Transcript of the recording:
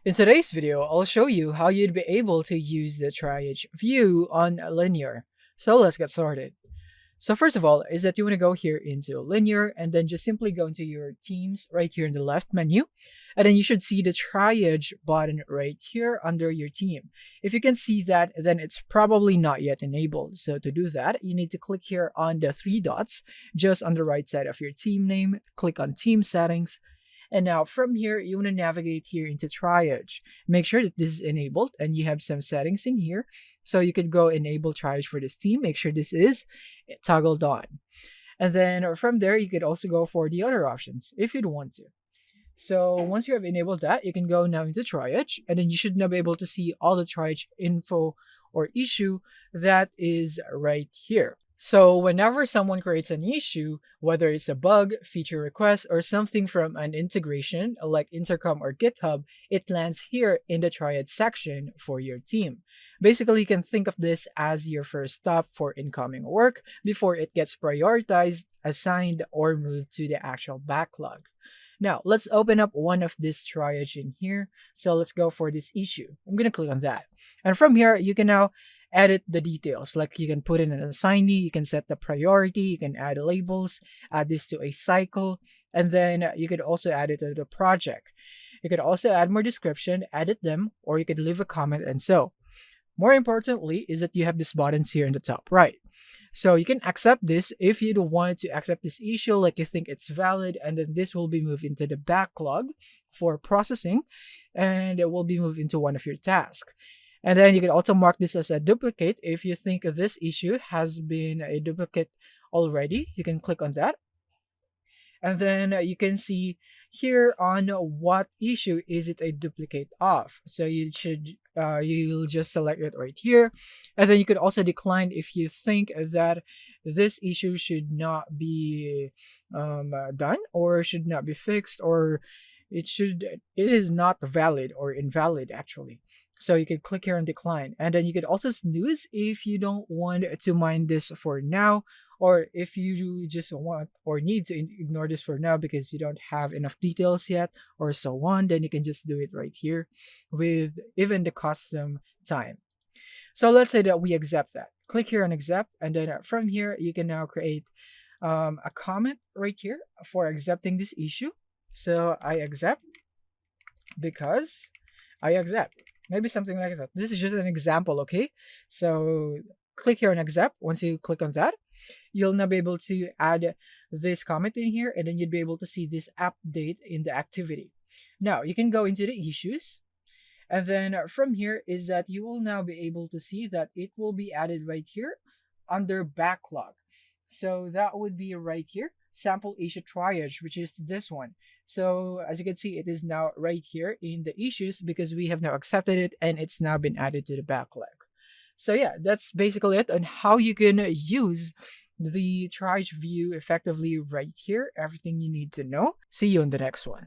In today's video, I'll show you how you'd be able to use the triage view on Linear. So let's get started. So first of all is that you want to go here into Linear and then just simply go into your teams right here in the left menu. And then you should see the triage button right here under your team. If you can see that, then it's probably not yet enabled. So to do that, you need to click here on the three dots just on the right side of your team name. Click on team settings. And now from here, you want to navigate here into triage. Make sure that this is enabled and you have some settings in here. So you could go enable triage for this team. Make sure this is toggled on. And then from there, you could also go for the other options if you'd want to. So once you have enabled that, you can go now into triage and then you should now be able to see all the triage info or issue that is right here. So whenever someone creates an issue, whether it's a bug, feature request, or something from an integration like Intercom or GitHub, it lands here in the triad section for your team. Basically, you can think of this as your first stop for incoming work before it gets prioritized, assigned, or moved to the actual backlog. Now, let's open up one of this triage in here. So let's go for this issue. I'm going to click on that. And from here, you can now edit the details. Like you can put in an assignee, you can set the priority, you can add labels, add this to a cycle, and then you could also add it to the project. You could also add more description, edit them, or you could leave a comment and so. More importantly is that you have these buttons here in the top right. So you can accept this if you don't want to accept this issue, like you think it's valid, and then this will be moved into the backlog for processing, and it will be moved into one of your tasks. And then you can also mark this as a duplicate if you think this issue has been a duplicate already. You can click on that. And then you can see here on what issue is it a duplicate of. So you'll just select it right here. And then you could also decline if you think that this issue should not be done or should not be fixed, or it is not valid or invalid actually. So you could click here and decline. And then you could also snooze if you don't want to mind this for now, or if you just want or need to ignore this for now because you don't have enough details yet or so on, then you can just do it right here with even the custom time. So let's say that we accept that. Click here on accept, and then from here, you can now create a comment right here for accepting this issue. So I accept because I accept. Maybe something like that. This is just an example, okay? So click here on accept. Once you click on that, you'll now be able to add this comment in here, and then you'd be able to see this update in the activity. Now you can go into the issues, and then from here is that you will now be able to see that it will be added right here under backlog. So that would be right here, sample issue triage, which is this one. So as you can see, it is now right here in the issues because we have now accepted it and it's now been added to the backlog. So yeah, that's basically it on how you can use the triage view effectively right here. Everything you need to know. See you in the next one.